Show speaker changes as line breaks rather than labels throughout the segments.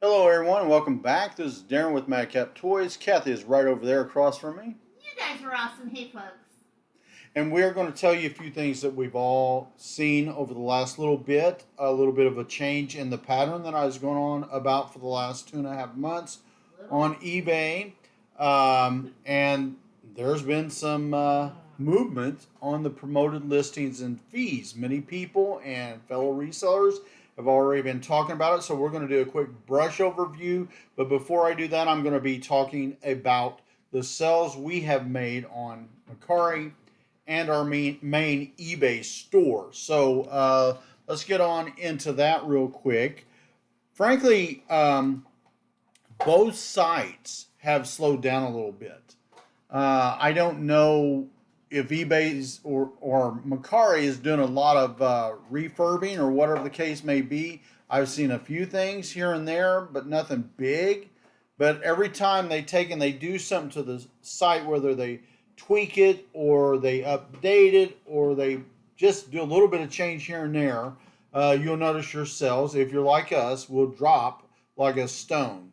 Hello everyone and welcome back. This is Daren with Madcap Toys. Kathy is right over there across from me.
You guys are awesome. Hey, folks.
And we're going to tell you a few things that we've all seen over the last little bit. A little bit of a change in the pattern that I was going on about for the last 2.5 months on eBay. And there's been some movement on the promoted listings and fees. Many people and fellow resellers have already been talking about it, so we're going to do a quick brush overview. But before I do that, I'm going to be talking about the sales we have made on Mercari and our main eBay store. So let's get on into that real quick. Frankly, both sites have slowed down a little bit. I don't know if eBay's or Mercari is doing a lot of refurbing or whatever the case may be. I've seen a few things here and there, but nothing big. But every time they take and they do something to the site, whether they tweak it or they update it or they just do a little bit of change here and there, you'll notice your sales, if you're like us, will drop like a stone.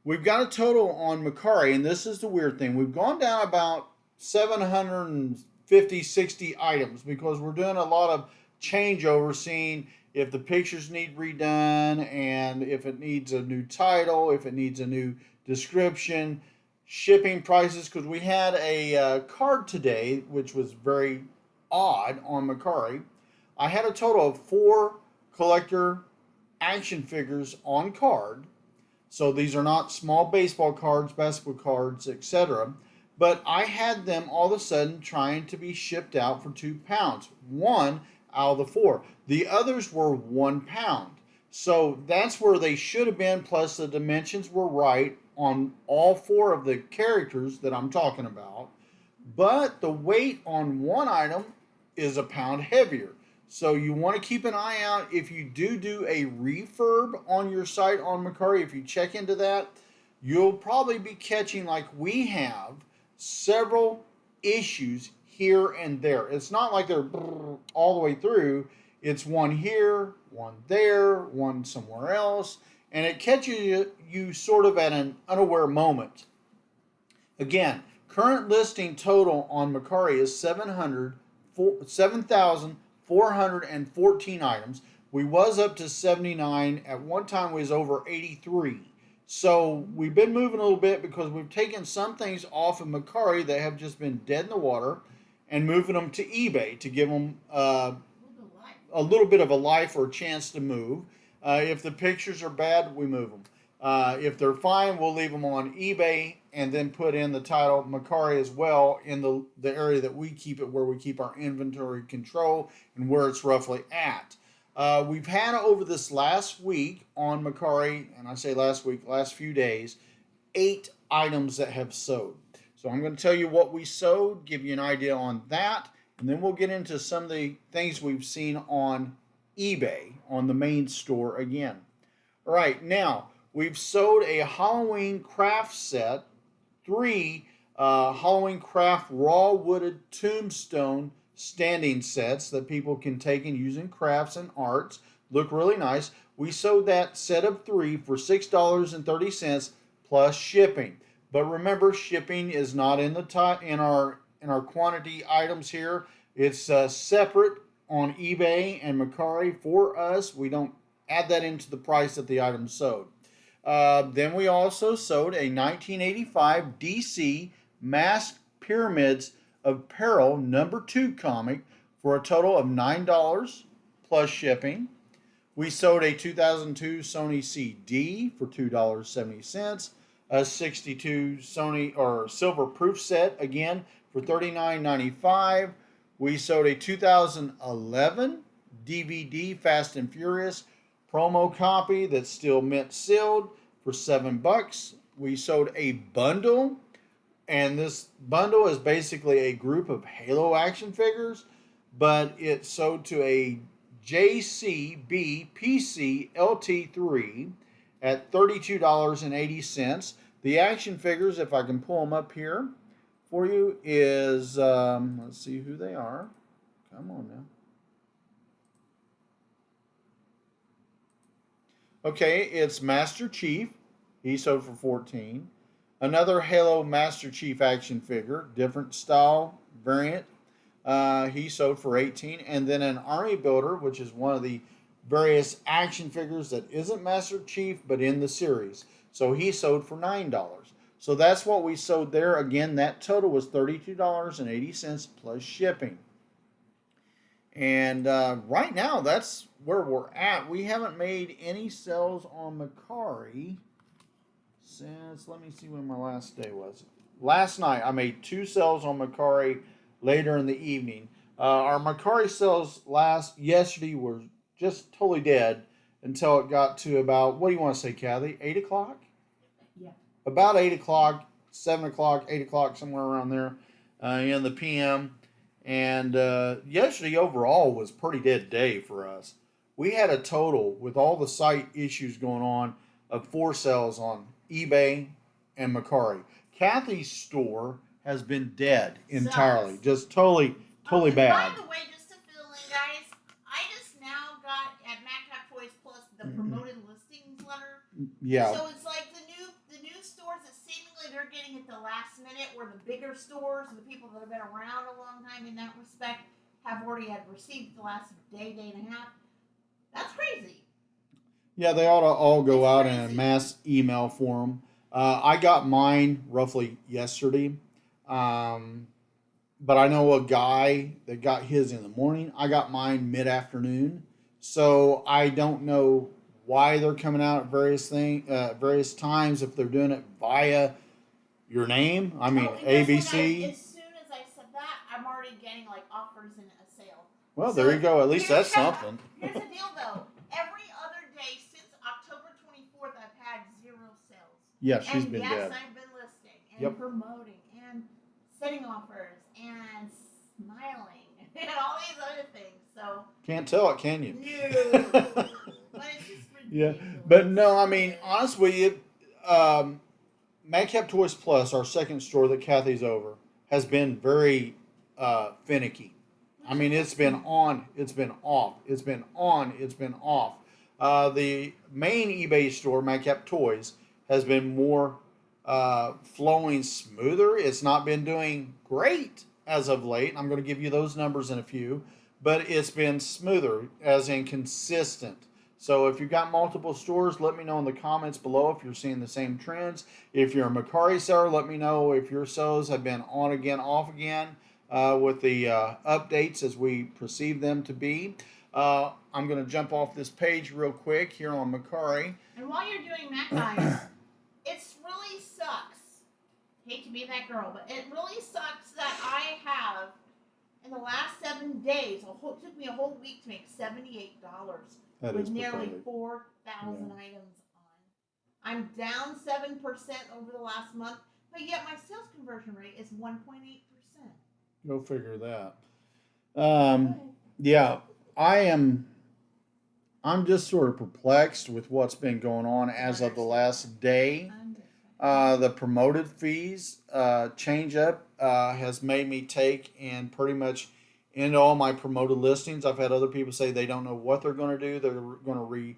We've got a total on Mercari, and this is the weird thing. We've gone down about 750, 60 items because we're doing a lot of changeover, seeing if the pictures need redone and if it needs a new title, if it needs a new description, shipping prices, because we had a card today, which was very odd on Mercari. I had a total of 4 collector action figures on card. So these are not small baseball cards, basketball cards, etc. But I had them all of a sudden trying to be shipped out for 2 pounds. 1 out of the 4. The others were 1 pound. So that's where they should have been, plus the dimensions were right on all 4 of the characters that I'm talking about. But the weight on one item is a pound heavier. So you want to keep an eye out if you do a refurb on your site on Mercari. If you check into that, you'll probably be catching, like we have, several issues here and there. It's not like they're all the way through. It's one here, one there, one somewhere else, and it catches you sort of at an unaware moment. Again, current listing total on Mercari is 7,414 items. We was up to 79. At one time, we was over 83. So we've been moving a little bit because we've taken some things off of Mercari that have just been dead in the water and moving them to eBay to give them a little bit of a life or a chance to move. If the pictures are bad, we move them. If they're fine, we'll leave them on eBay and then put in the title Mercari as well in the area that we keep it, where we keep our inventory control and where it's roughly at. We've had over this last week on Mercari, and I say last week, last few days, 8 items that have sold. So I'm going to tell you what we sold, give you an idea on that, and then we'll get into some of the things we've seen on eBay, on the main store again. All right, now, we've sold a Halloween craft set, 3 Halloween craft raw wooded tombstone standing sets that people can take and use in crafts and arts. Look really nice. We sold that set of 3 for $6.30 plus shipping. But remember, shipping is not in our quantity items here. It's separate on eBay and Mercari for us. We don't add that into the price that the item sold. Then we also sold a 1985 DC Masked Pyramids of Peril #2 comic for a total of $9 plus shipping. We sold a 2002 Sony CD for $2.70. A 62 Sony or silver proof set again for $39.95. We sold a 2011 DVD Fast and Furious promo copy that's still mint sealed for $7. We sold a bundle, and this bundle is basically a group of Halo action figures, but it's sold to a JCB PC LT3 at $32.80. The action figures, if I can pull them up here for you, is, let's see who they are. Come on now. Okay, it's Master Chief. He sold for 14. Another Halo Master Chief action figure, different style variant. He sold for 18. And then an Army Builder, which is one of the various action figures that isn't Master Chief but in the series. So he sold for $9. So that's what we sold there. Again, that total was $32.80 plus shipping. And right now, that's where we're at. We haven't made any sales on Macari since, let me see when my last day was. Last night, I made 2 sales on Macari later in the evening. Our Macari sales yesterday were just totally dead until it got to about, what do you want to say, Kathy? 8 o'clock?
Yeah.
About 8 o'clock, 7 o'clock, 8 o'clock, somewhere around there in the PM. And yesterday overall was pretty dead day for us. We had a total, with all the site issues going on, of 4 sales on eBay and Macari. Kathy's store has been dead entirely,
Sucks.
just totally
Oh,
bad.
by the way, just to fill in, guys, I just now got at Madcap Toys Plus the promoted listings letter.
Yeah.
So it's like the new stores that seemingly they're getting at the last minute, where the bigger stores, the people that have been around a long time in that respect, have already had received the last day and a half. That's crazy.
Yeah, they ought to all go
It's
out in a
crazy.
mass email for them. I got mine roughly yesterday. Um, but I know a guy that got his in the morning. I got mine mid afternoon, so I don't know why they're coming out at various times. If they're doing it via your name, I mean
Oh, and guess what, guys?
ABC.
As soon as I said that, I'm already getting like offers in a sale.
Well, there
So
you go. At least
here's
that's something.
here's the deal, though. Every other day since October 24th, I've had 0 sales.
Yeah, she's
And
been
yes,
dead.
I've been listing and
Yep.
promoting and setting offers and smiling and all these other things. So
Can't tell it, can you?
no, but it's just
Yeah,
ridiculous.
but no, I mean, honestly, with you, Madcap Toys Plus, our second store that Kathy's over, has been very finicky. I mean, it's been on, it's been off, it's been on, it's been off. The main eBay store, Madcap Toys, has been more flowing smoother. It's not been doing great as of late. I'm going to give you those numbers in a few, but it's been smoother, as in consistent. So if you've got multiple stores, let me know in the comments below if you're seeing the same trends. If you're a Macari seller, let me know if your sales have been on again, off again with the updates as we perceive them to be. I'm going to jump off this page real quick here on Macari.
And while you're doing that, guys, it really sucks. Hate to be that girl, but it really sucks that I have, in the last 7 days, it took me a whole week to make $78.
That
with
is
nearly
pathetic.
4,000 items on. I'm down 7% over the last month, but yet my sales conversion rate is 1.8%.
Go figure that. Yeah, I'm just sort of perplexed with what's been going on as of the last day. The promoted fees change up has made me take and pretty much end all my promoted listings. I've had other people say they don't know what they're going to do. They're going to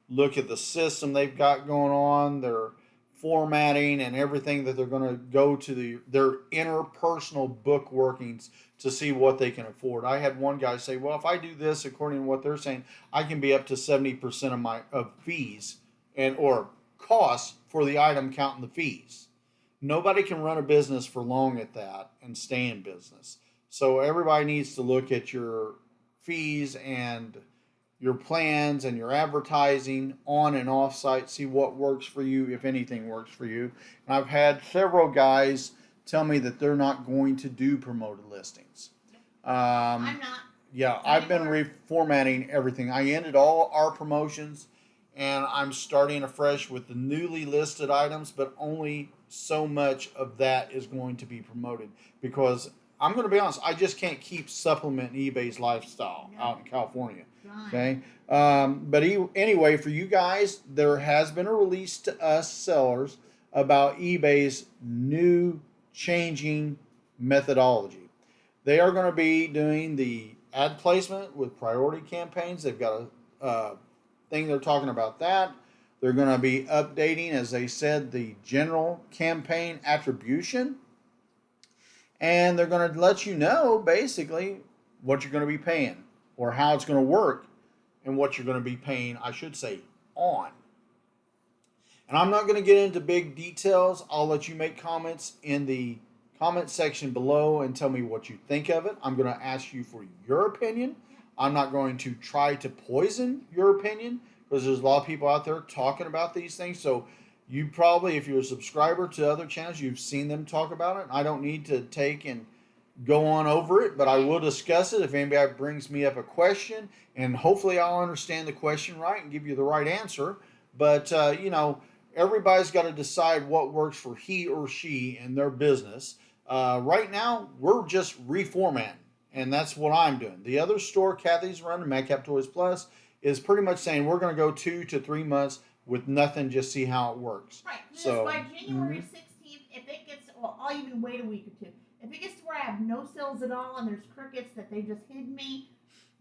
look at the system they've got going on, their formatting and everything, that they're going to go to their interpersonal book workings to see what they can afford. I had one guy say, well, if I do this according to what they're saying, I can be up to 70% of my fees and or costs for the item counting the fees. Nobody can run a business for long at that and stay in business. So everybody needs to look at your fees and your plans and your advertising on and off site, see what works for you, if anything works for you. And I've had several guys tell me that they're not going to do promoted listings.
I'm not.
Yeah, I've been reformatting everything. I ended all our promotions and I'm starting afresh with the newly listed items, but only so much of that is going to be promoted because I'm going to be honest, I just can't keep supplementing eBay's lifestyle out in California. Okay. But anyway, for you guys, there has been a release to us sellers about eBay's new changing methodology. They are going to be doing the ad placement with priority campaigns. They've got a thing they're talking about that. They're going to be updating, as they said, the general campaign attribution. And they're going to let you know, basically, what you're going to be paying or how it's going to work and what you're going to be paying, I should say, on. And I'm not going to get into big details. I'll let you make comments in the comment section below and tell me what you think of it. I'm going to ask you for your opinion. I'm not going to try to poison your opinion because there's a lot of people out there talking about these things. So you probably, if you're a subscriber to other channels, you've seen them talk about it. I don't need to take and go on over it, but I will discuss it if anybody brings me up a question, and hopefully I'll understand the question right and give you the right answer. But, everybody's got to decide what works for he or she in their business. Right now, we're just reformatting, and that's what I'm doing. The other store Kathy's running, Madcap Toys Plus, is pretty much saying we're going to go 2 to 3 months with nothing, just see how it works.
Right.
So
by January 16th, if it gets, well, I'll even wait a week or two. If it gets to where I have no sales at all and there's crickets that they just hid me,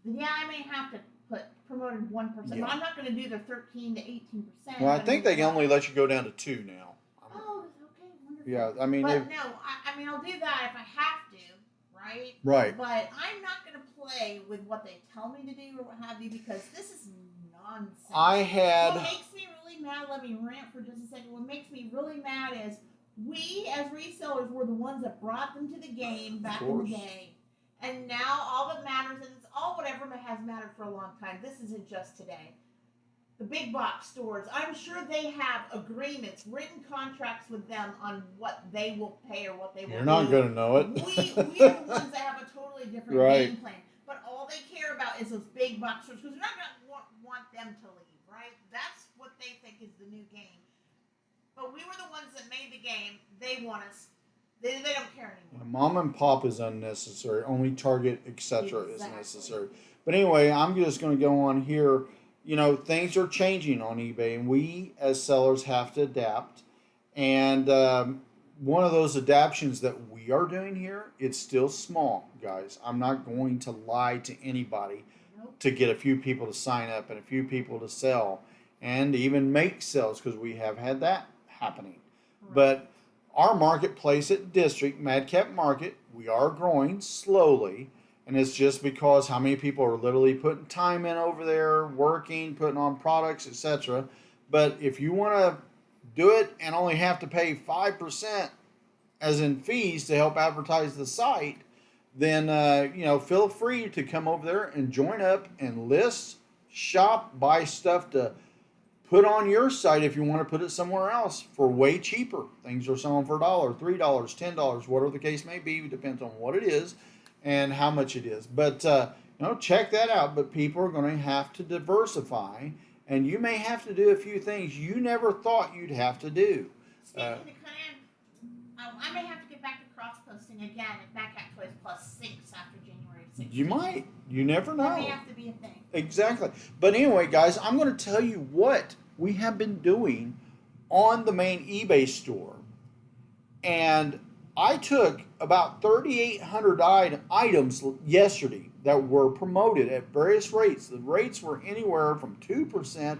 then yeah, I may have to put promoted 1%.
Yeah.
But I'm not going to do the 13 to 18%.
Well, I think they can only let you go down to 2 now.
Oh, okay, wonderful.
Yeah, I mean,
but no, I mean, I'll do that if I have to, right?
Right.
But I'm not going to play with what they tell me to do or what have you, because this is nonsense. What makes me really mad, let me rant for just a second. What makes me really mad is we as resellers were the ones that brought them to the game back in the day. And now all that matters, and it's all whatever has mattered for a long time. This isn't just today. The big box stores, I'm sure they have agreements, written contracts with them on what they will pay or what they will do.
You're not going to know it.
We are the ones that have a totally different game plan. But all they care about is those big box stores, because we're not going to want them to leave, right? That's what they think is the new game. But we were the ones that made the game. They want us. They don't care anymore.
Mom and pop is unnecessary. Only Target, etc. is necessary. But anyway, I'm just going to go on here. Things are changing on eBay, and we as sellers have to adapt. And one of those adaptations that we are doing here, it's still small, guys. I'm not going to lie to anybody to get a few people to sign up and a few people to sell and even make sales, because we have had that happening. Right. But our marketplace at District, Madcap Market, we are growing slowly. And it's just because how many people are literally putting time in over there, working, putting on products, etc. But if you want to do it and only have to pay 5% as in fees to help advertise the site, then feel free to come over there and join up and list, shop, buy stuff to put on your site if you want to put it somewhere else for way cheaper. Things are selling for $1, $3, $10, whatever the case may be. It depends on what it is and how much it is. But check that out. But people are going to have to diversify, and you may have to do a few things you never thought you'd have to do.
Speaking to cut in, I may have to get back to cross posting again if Madcap Toys Plus sinks after January 6th.
You might. You never know.
That may have to be a thing.
Exactly. But anyway, guys, I'm going to tell you what we have been doing on the main eBay store. And I took about 3,800 items yesterday that were promoted at various rates. The rates were anywhere from 2%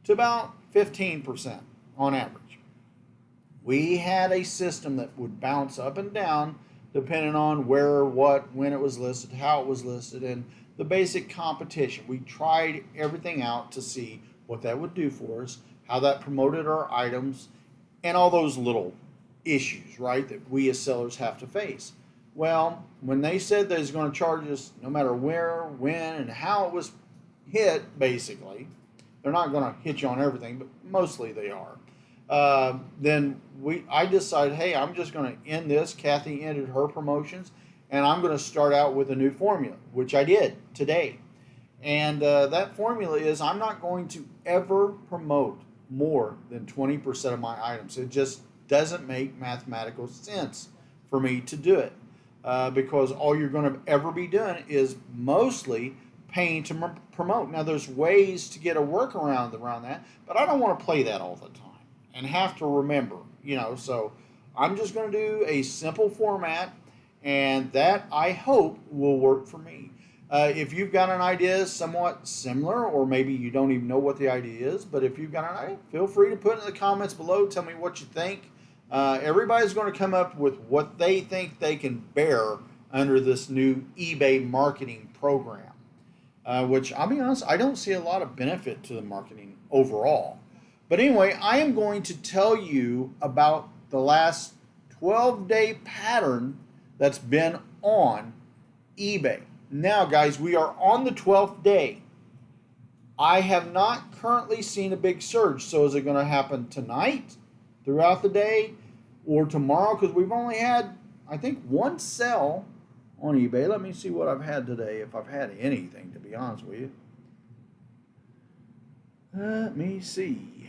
to about 15% on average. We had a system that would bounce up and down depending on where, what, when it was listed, how it was listed, and the basic competition. We tried everything out to see what that would do for us, how that promoted our items, and all those little issues, right, that we as sellers have to face. Well, when they said they was going to charge us no matter where, when, and how it was hit, basically, they're not going to hit you on everything, but mostly they are. Then I decided, hey, I'm just going to end this. Kathy ended her promotions, and I'm going to start out with a new formula, which I did today. And that formula is I'm not going to ever promote more than 20% of my items. It just doesn't make mathematical sense for me to do it because all you're going to ever be doing is mostly paying to promote. Now, there's ways to get a workaround around that, but I don't want to play that all the time and have to remember, so I'm just going to do a simple format, and that I hope will work for me. If you've got an idea somewhat similar, or maybe you don't even know what the idea is, but if you've got an idea, feel free to put it in the comments below. Tell me what you think. Everybody's going to come up with what they think they can bear under this new eBay marketing program, which I'll be honest, I don't see a lot of benefit to the marketing overall. But anyway, I am going to tell you about the last 12-day pattern that's been on eBay. Now, guys, we are on the 12th day. I have not currently seen a big surge. So is it going to happen tonight, throughout the day, or tomorrow? Because we've only had, I think, one sell on eBay. Let me see what I've had today, if I've had anything, to be honest with you. Let me see.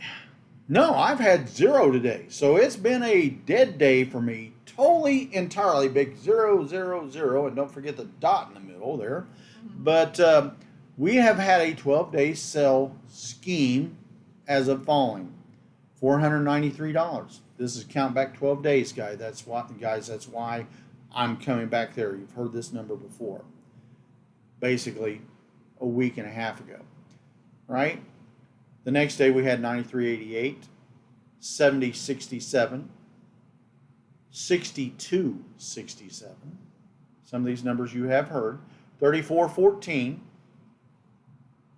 No, I've had 0 today. So it's been a dead day for me. Totally, entirely big 0, 0, 0. And don't forget the dot in the middle there. But we have had a 12-day sell scheme as of following. $493. This is count back 12 days, guys. That's why I'm coming back there. You've heard this number before. Basically, a week and a half ago. Right? The next day we had 93.88, 70.67, 62.67. Some of these numbers you have heard. 34.14.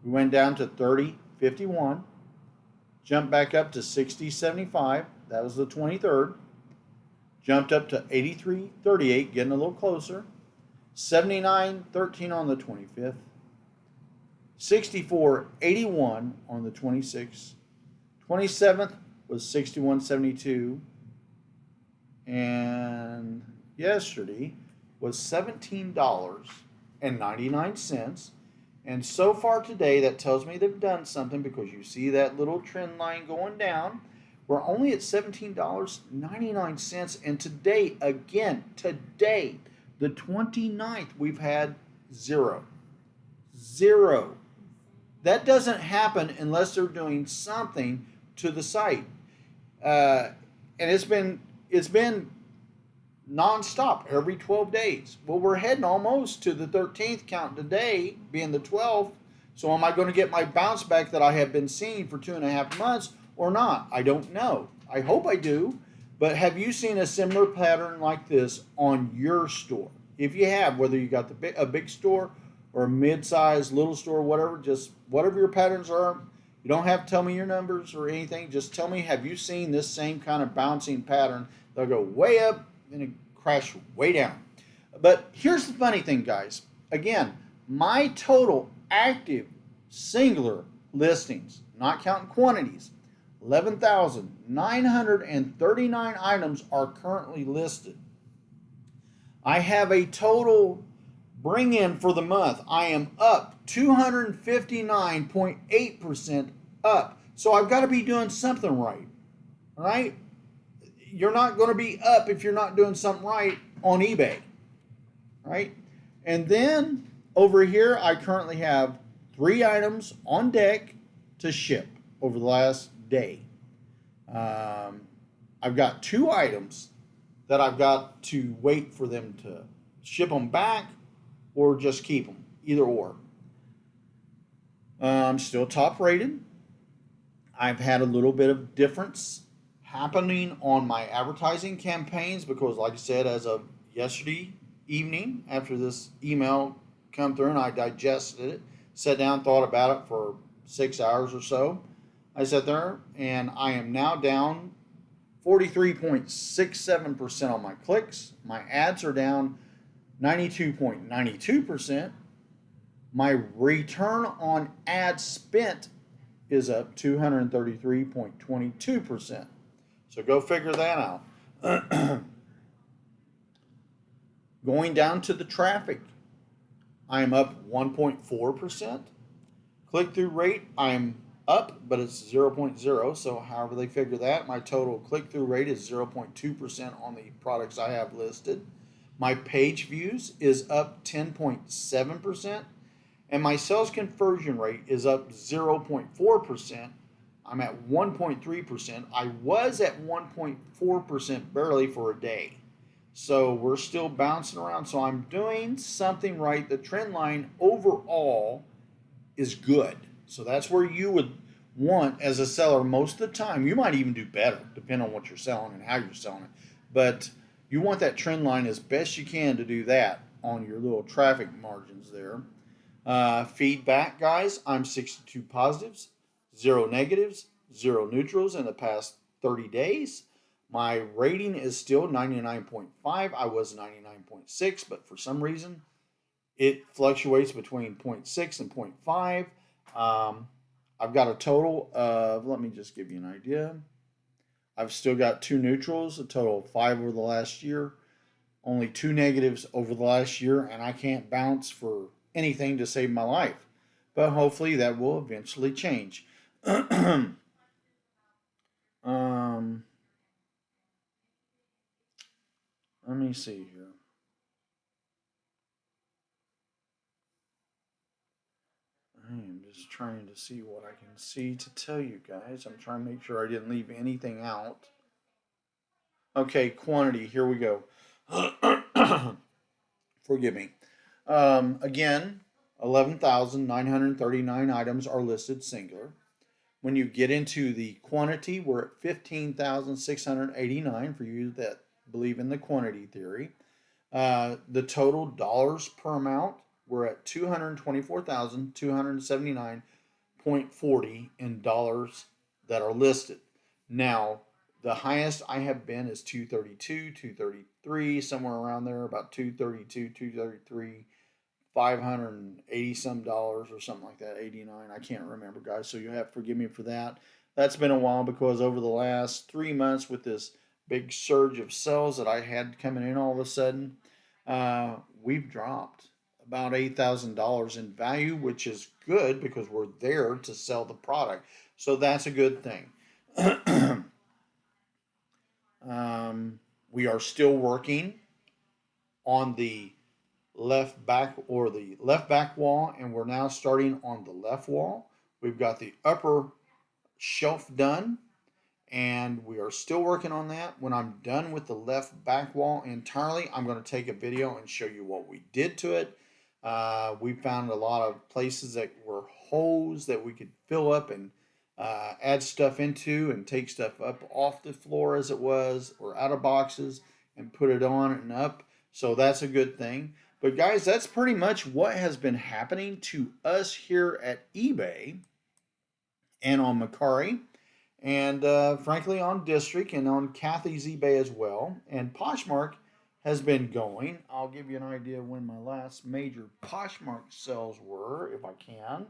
We went down to 30.51. Jumped back up to 60.75. That was the 23rd. Jumped up to 83.38, getting a little closer. 79.13 on the 25th. 64.81 on the 26th. 27th was 61.72. And yesterday was $17.99. And so far today, that tells me they've done something, because you see that little trend line going down. We're only at $17.99. And today, the 29th, we've had 0. 0. That doesn't happen unless they're doing something to the site. And it's been nonstop every 12 days. Well, we're heading almost to the 13th count today, being the 12th. So am I going to get my bounce back that I have been seeing for 2.5 months or not? I don't know. I hope I do. But have you seen a similar pattern like this on your store? If you have, whether you got a big store or a mid-sized little store, whatever, just whatever your patterns are, you don't have to tell me your numbers or anything. Just tell me, have you seen this same kind of bouncing pattern? They'll go way up and it crash way down. But here's the funny thing, guys. Again, my total active singular listings, not counting quantities, 11,939 items are currently listed. I have a total bring in for the month. I am up 259.8% up. So I've got to be doing something right. All right? You're not going to be up if you're not doing something right on eBay. Right? And then over here, I currently have 3 items on deck to ship over the last day. I've got 2 items that I've got to wait for them to ship them back or just keep them, either or. I'm still top rated. I've had a little bit of difference happening on my advertising campaigns because, like I said, as of yesterday evening, after this email come through and I digested it, sat down, thought about it for 6 hours or so, I sat there and I am now down 43.67% on my clicks. My ads are down 92.92%. My return on ad spent is up 233.22%. So go figure that out. Going down to the traffic, I am up 1.4%. Click-through rate, I'm up, but it's 0.0. So however they figure that, my total click-through rate is 0.2% on the products I have listed. My page views is up 10.7%. And my sales conversion rate is up 0.4%. I'm at 1.3%. I was at 1.4% barely for a day. So we're still bouncing around. So I'm doing something right. The trend line overall is good. So that's where you would want as a seller most of the time. You might even do better depending on what you're selling and how you're selling it. But you want that trend line as best you can to do that on your little traffic margins there. Feedback, guys, I'm 62 positives, 0 negatives, 0 neutrals in the past 30 days. My rating is still 99.5. I was 99.6, but for some reason it fluctuates between zero point 0.6 and zero point 0.5. I've got a total of, let me just give you an idea. I've still got 2 neutrals, a total of 5 over the last year, only 2 negatives over the last year, and I can't bounce for anything to save my life. But hopefully that will eventually change. um, Let me see here. I am just trying to see what I can see to tell you guys. I'm trying to make sure I didn't leave anything out. Okay, quantity. Here we go. Forgive me. Again, 11,939 items are listed singular. When you get into the quantity, we're at 15,689 for you that believe in the quantity theory. The total dollars per amount, we're at 224,279.40 in dollars that are listed. Now, the highest I have been is 232, 233, somewhere around there, about 232, 233, 580 some dollars or something like that, 89. I can't remember, guys, so you have to forgive me for that. That's been a while because over the last 3 months with this big surge of sales that I had coming in all of a sudden, we've dropped about $8,000 in value, which is good because we're there to sell the product. So that's a good thing. We are still working on the left back or the left back wall, and we're now starting on the left wall. We've got the upper shelf done, and we are still working on that. When I'm done with the left back wall entirely, I'm going to take a video and show you what we did to it. We found a lot of places that were holes that we could fill up and add stuff into and take stuff up off the floor as it was or out of boxes and put it on and up. So that's a good thing. But guys, that's pretty much what has been happening to us here at eBay and on Macari, and frankly on District and on Kathy's eBay as well. And Poshmark has been going. I'll give you an idea of when my last major Poshmark sales were, if I can,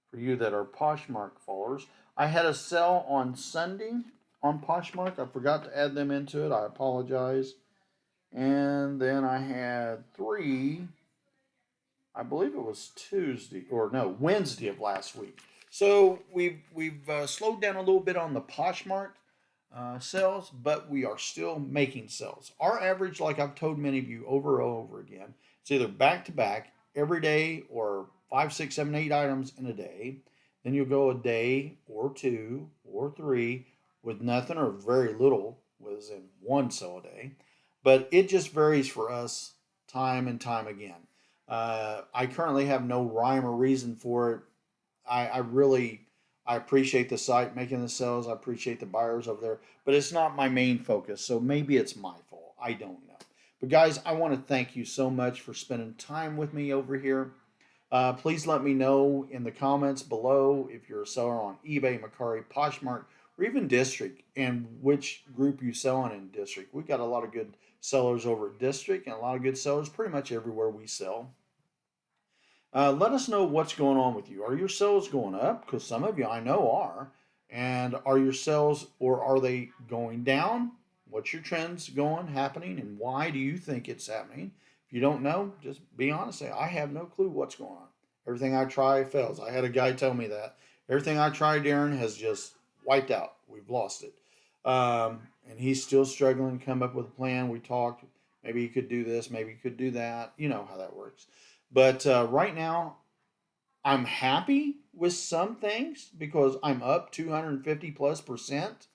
for you that are Poshmark followers. I had a sale on Sunday on Poshmark. I forgot to add them into it. I apologize. And then I had 3, I believe it was Tuesday or no, Wednesday of last week. So we've slowed down a little bit on the Poshmark sales, but we are still making sales. Our average, like I've told many of you over and over again, it's either back to back every day or 5, 6, 7, 8 items in a day. Then you'll go a day or 2 or 3 with nothing or very little, was in one sale a day. But it just varies for us time and time again. I currently have no rhyme or reason for it. I really I appreciate the site making the sales. I appreciate the buyers over there, but it's not my main focus. So maybe it's my fault. I don't know. But guys, I want to thank you so much for spending time with me over here. Please let me know in the comments below if you're a seller on eBay, Macari, Poshmark, or even District, and which group you sell in District. We've got a lot of good sellers over at District and a lot of good sellers pretty much everywhere we sell. Let us know what's going on with you. Are your sales going up? Because some of you I know are. And are your sales or are they going down? What's your trends going, happening, and why do you think it's happening? If you don't know, just be honest. Say, I have no clue what's going on. Everything I try fails. I had a guy tell me that. Everything I try, Daren, has just wiped out. We've lost it. And he's still struggling to come up with a plan. We talked. Maybe you could do this. Maybe you could do that. You know how that works. But right now, I'm happy with some things because I'm up 250 plus %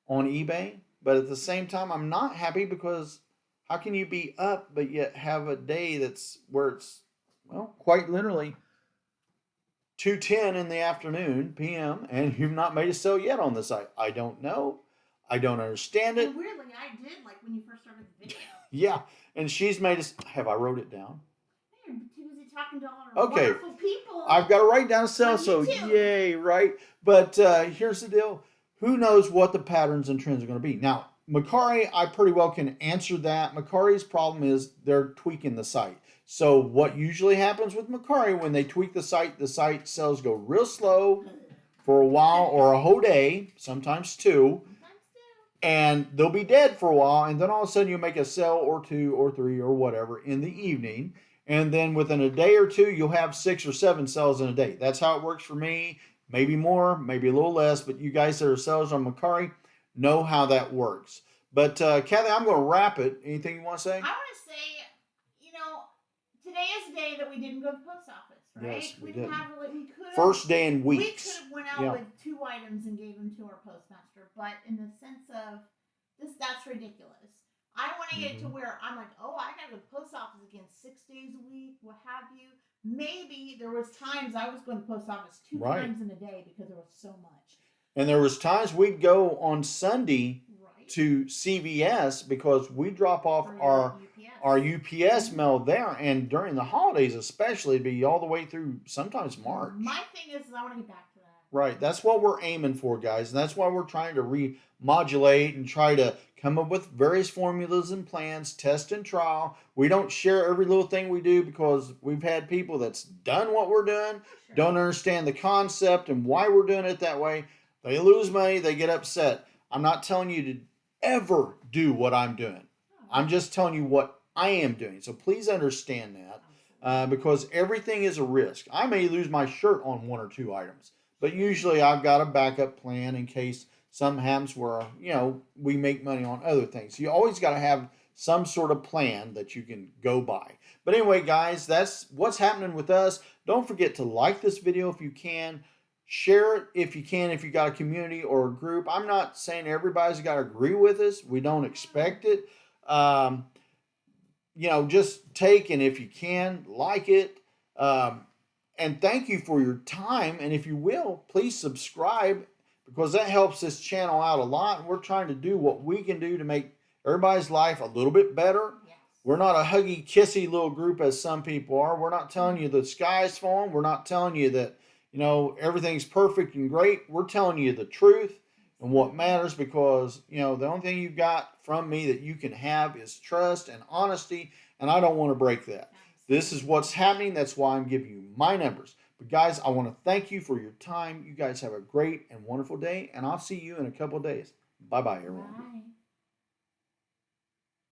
on eBay. But at the same time, I'm not happy because How can you be up but yet have a day that's where it's, well, quite literally 2:10 in the afternoon p.m. and you've not made a sale yet on the site? I don't know. I don't understand it.
And weirdly, I did, like when you first started the video.
Yeah, and she's made us. Have I wrote it down?
You're too busy talking to all our wonderful people.
I've got to write down a sale, so yay, right? But here's the deal. Who knows what the patterns and trends are going to be? Now, Macari, I pretty well can answer that. Macari's problem is they're tweaking the site. So what usually happens with Macari, when they tweak the site sales go real slow for a while or a whole day, sometimes two. And they'll be dead for a while, and then all of a sudden you make a sale or two or three or whatever in the evening, and then within a day or two you'll have 6 or 7 sales in a day. That's how it works for me. Maybe more, maybe a little less, but you guys that are sellers on Macari know how that works. But Kathy, I'm going to wrap it. Anything you want to say?
I want to say, today is the day that we didn't go to the post office, right?
Yes, we
didn't
didn't.
have we could have.
First day in
We
weeks.
could have went out with 2 items and gave them to our postmaster, but in the sense of that's ridiculous. I want to get it to where I'm like, oh, I got to go to the post office again 6 days a week, what have you. Maybe there was times I was going to the post office 2 times in a day because there was so much.
And there was times we'd go on Sunday to CVS because we drop off our UPS mail there, and during the holidays especially, it'd be all the way through sometimes March.
My thing is I want to get back to that.
Right, that's what we're aiming for, guys, and that's why we're trying to remodulate and try to come up with various formulas and plans, test and trial. We don't share every little thing we do because we've had people that's done what we're doing, don't understand the concept and why we're doing it that way. They lose money, they get upset. I'm not telling you to ever do what I'm doing. I'm just telling you what I am doing. So please understand that because everything is a risk. I may lose my shirt on 1 or 2 items, but usually I've got a backup plan in case something happens where, we make money on other things. You always got to have some sort of plan that you can go by. But anyway, guys, that's what's happening with us. Don't forget to like this video if you can. Share it if you can, if you got a community or a group. I'm not saying everybody's got to agree with us. We don't expect it. Just take, and if you can, like it. And thank you for your time. And if you will, please subscribe because that helps this channel out a lot. And we're trying to do what we can do to make everybody's life a little bit better. Yes. We're not a huggy, kissy little group as some people are. We're not telling you the sky's falling. We're not telling you that, everything's perfect and great. We're telling you the truth and what matters because, the only thing you've got from me that you can have is trust and honesty. And I don't want to break that. This is what's happening. That's why I'm giving you my numbers. But guys, I want to thank you for your time. You guys have a great and wonderful day. And I'll see you in a couple of days. Bye-bye, everyone.